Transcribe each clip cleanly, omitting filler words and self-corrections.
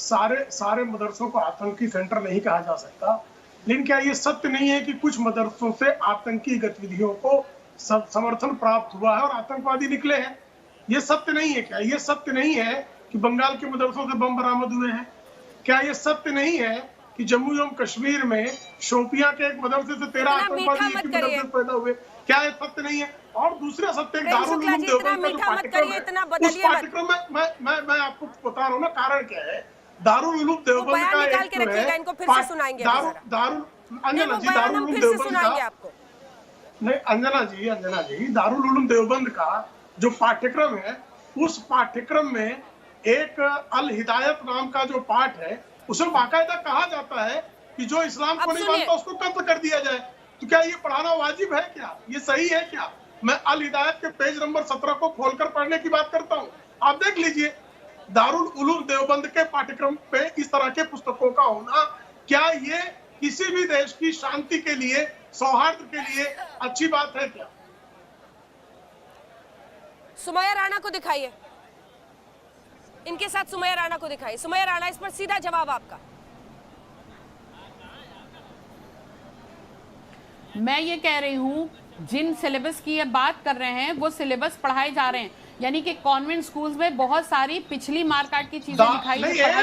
सारे सारे मदरसों को आतंकी सेंटर नहीं कहा जा सकता, लेकिन क्या ये सत्य नहीं है कि कुछ मदरसों से आतंकी गतिविधियों को समर्थन प्राप्त हुआ है और आतंकवादी निकले हैं? ये सत्य नहीं है क्या? ये सत्य नहीं है कि बंगाल के मदरसों से बम बरामद हुए हैं? क्या ये सत्य नहीं है कि जम्मू एवं कश्मीर में शोपियां के एक मदरसे से 13 आतंकवादी एक ही मदरसे से पैदा हुए? क्या ये सत्य नहीं है? और दूसरा सत्य, दारुल उलूम देवबंद का जो पाठ्यक्रम है, उस पाठ्यक्रम में मैं आपको बता रहा हूँ ना कारण क्या है। दारुल उलूम देवबंद का एक जो है, अंजना जी, दारुल उलूम देवबंद का नहीं, अंजना जी, दारुल उलूम देवबंद का जो पाठ्यक्रम है, उस पाठ्यक्रम में एक अल हिदायत नाम का जो पाठ है, उसमें बाकायदा कहा जाता है कि जो इस्लाम को नहीं मानता उसको कत्ल कर दिया जाए। तो क्या ये पढ़ाना वाजिब है क्या? ये सही है क्या? मैं अल हिदायत के पेज नंबर 17 को खोलकर पढ़ने की बात करता हूँ, आप देख लीजिए। दारुल उलूम देवबंद के पाठ्यक्रम पे इस तरह के पुस्तकों का होना, क्या ये किसी भी देश की शांति के लिए, सौहार्द के लिए अच्छी बात है क्या? सुमैया राणा को दिखाइए, इनके साथ सुमैया राणा को दिखाइए। सुमैया राणा, इस पर सीधा जवाब आपका। मैं ये कह रही हूँ, जिन सिलेबस की ये बात कर रहे हैं वो सिलेबस पढ़ाए जा रहे हैं, यानी कि कॉन्वेंट स्कूल्स में बहुत सारी पिछली मार्ककाट की चीजें पढ़ाई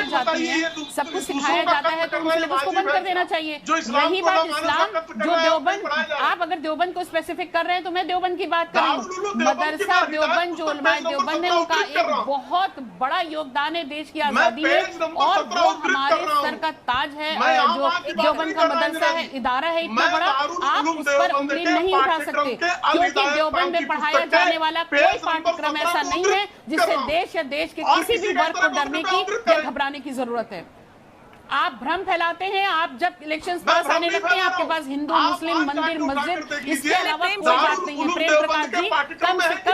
जाती हैं, सब कुछ सिखाया जाता है, तो उन सिलेबस को बंद कर देना चाहिए। रही बात इस्लाम, जो देवबंद, आप अगर देवबंद को स्पेसिफिक कर रहे हैं तो मैं देवबंद की बात कर रही हूँ। मदरसा देवबंद, जो उलमाए देवबंद है, उनका एक बहुत बड़ा योगदान है देश की आजादी में, और वो हमारे सर का ताज है। जो देवबंद का मदरसा है, इदारा है इतना बड़ा, आप उस पर उंगली नहीं उठा सकते, क्योंकि देवबंद में पढ़ाया जाने वाला कोई पाठ्यक्रम ऐसा नहीं है जिससे देश या देश के किसी भी वर्ग को डरने की या घबराने की जरूरत है। आप भ्रम फैलाते हैं। आप जब इलेक्शंस पास आने लगते हैं, आपके पास हिंदू, मुस्लिम, मंदिर, मस्जिद, इसके अलावा कोई बात नहीं है। प्रेम प्रकाश जी, कम से कम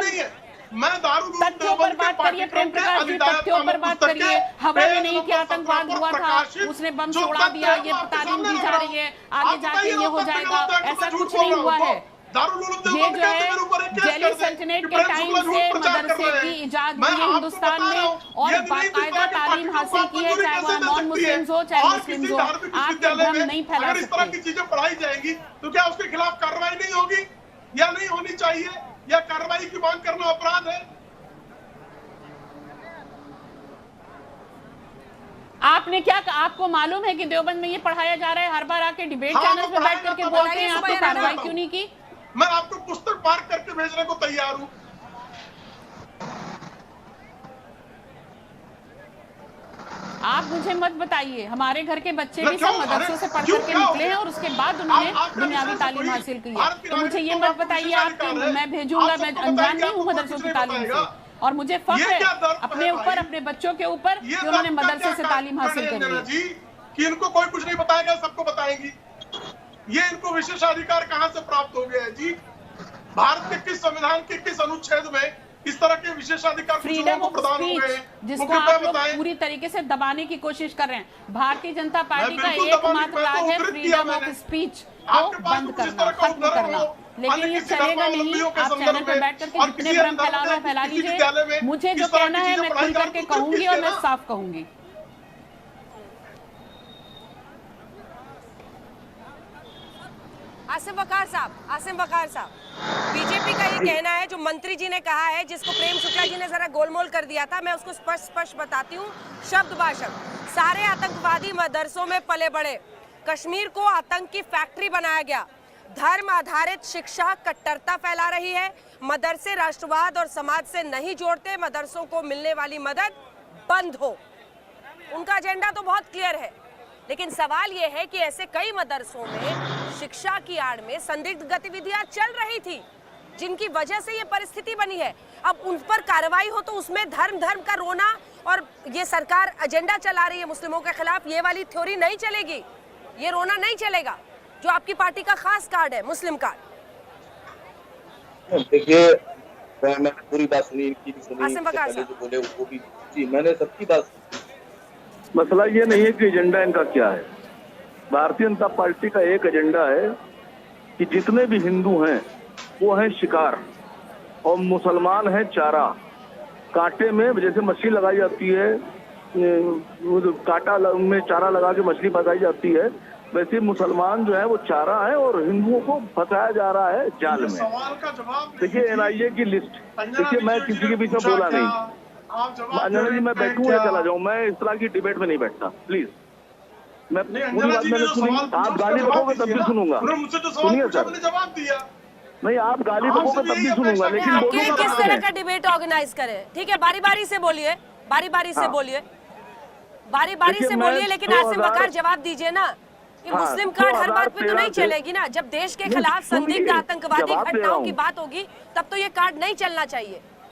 तथ्यों पर बात करिए। प्रेम प्रकाश जी, तथ्यों पर बात करिए। हवा में नहीं कि आतंकवाद हुआ था, उसने बम छोड़ा दिया, ये तालीम दी जा रही है, आगे जाके ये हो जाएगा, ऐसा कुछ नहीं हुआ है। ये जो है दिल्ली सल्तनत के टाइम से मदरसे की इजाद हुई है हिंदुस्तान में, और बाकायदा तालीम हासिल की है, चाहे वह नॉन मुस्लिम्स हो चाहे मुस्लिम्स हो। आप भ्रम नहीं फैला सकते। इस तरह की चीजें पढ़ाई जाएंगी तो क्या उसके खिलाफ कार्रवाई नहीं होगी या नहीं होनी चाहिए, या कार्रवाई की मांग करना अपराध है? आपने क्या, आपको मालूम है कि देवबंद में ये पढ़ाया जा रहा है? हर बार आके डिबेट चैनल पे बैठ करके बोलते हैं, आपने कार्रवाई क्यों नहीं की? मैं आपको पुस्तक मार्क करके भेजने को तैयार हूं। आप मुझे मत बताइए, हमारे घर के बच्चे भी सब मदरसों से पढ़ करके निकले हैं और उसके बाद उन्होंने दुनियावी तालीम हासिल की है। तो मुझे ये मत बताइए आप कि मैं भेजूंगा, मैं अनजान नहीं हूँ मदरसों की तालीम से, और मुझे फख्र है अपने ऊपर, अपने बच्चों के ऊपर कि उन्होंने मदरसे से तालीम हासिल करी है। कि इनको कोई कुछ नहीं बताएगा, सबको बताएंगी। ये इनको विशेषाधिकार कहां से प्राप्त हो गया है जी? भारत के किस संविधान के किस अनुच्छेद में इस तरह के विशेषाधिकार फ्रीडम ऑफ स्पीच, जिसको आप लोग पूरी तरीके से दबाने की कोशिश कर रहे हैं। भारतीय जनता पार्टी का एकमात्र राज है फ्रीडम ऑफ स्पीच को बंद करना, खत्म करना, लेकिन ये चलेगा नहीं। आप चैनल पर बैठ करके जितने भ्रम फैलाना फैला लीजिए। मुझे जो कहना है मैं खुल करके कहूंगी और मैं साफ कहूंगी। आसिम वकार साहब, बीजेपी का ये कहना है, जो मंत्री जी ने कहा है, जिसको प्रेम शुक्ला जी ने जरा गोलमोल कर दिया था, मैं उसको स्पष्ट बताती हूँ शब्द बाशब्द। सारे आतंकवादी मदरसों में पले बड़े, कश्मीर को आतंक की फैक्ट्री बनाया गया, धर्म आधारित शिक्षा कट्टरता फैला रही है, मदरसे राष्ट्रवाद और समाज से नहीं जोड़ते, मदरसों को मिलने वाली मदद बंद हो। उनका एजेंडा तो बहुत क्लियर है, लेकिन सवाल यह है कि ऐसे कई मदरसों में शिक्षा की आड़ में संदिग्ध गतिविधियां चल रही थी, जिनकी वजह से ये परिस्थिति बनी है। अब उन पर कार्रवाई हो तो उसमें धर्म का रोना, और ये सरकार एजेंडा चला रही है मुस्लिमों के खिलाफ, ये वाली थ्योरी नहीं चलेगी, ये रोना नहीं चलेगा, जो आपकी पार्टी का खास कार्ड है, मुस्लिम कार्ड। देखिए, मैंने पूरी बात सुनी, आसिम वकार जो बोले वो भी जी, मैंने सबकी बात। मसला ये नहीं है कि एजेंडा इनका क्या है। भारतीय जनता पार्टी का एक एजेंडा है कि जितने भी हिंदू हैं वो हैं शिकार और मुसलमान हैं चारा। कांटे में जैसे मछली लगाई जाती है कांटा में चारा लगा के मछली फंसाई जाती है, वैसे मुसलमान जो है वो चारा है और हिंदुओं को फंसाया जा रहा है जाल में। सवाल का जवाब देखिए एनआईए की लिस्ट, देखिए मैं किसी के बीच में बोला नहीं। अंजना जी मैं बैठूं या चला जाऊं, मैं इस तरह की डिबेट में नहीं बैठता, प्लीज। मैं पूरी बात मैंने सुनी, आप गाली बकोगे तब भी सुनूंगा। सुनिए सर, जवाब दिया नहीं आप गाली बकोगे तब भी सुनूंगा, लेकिन आपके बोलूंगा किस तरह का डिबेट ऑर्गेनाइज करें? ठीक है, बारी बारी से बोलिए, बारी बारी से बोलिए, बारी बारी से बोलिए, लेकिन आसिम बकार जवाब दीजिए ना। कि मुस्लिम कार्ड हर बात पे तो नहीं चलेगी ना। जब देश के खिलाफ संदिग्ध आतंकवादी घटनाओं की बात होगी तब तो ये कार्ड नहीं चलना चाहिए।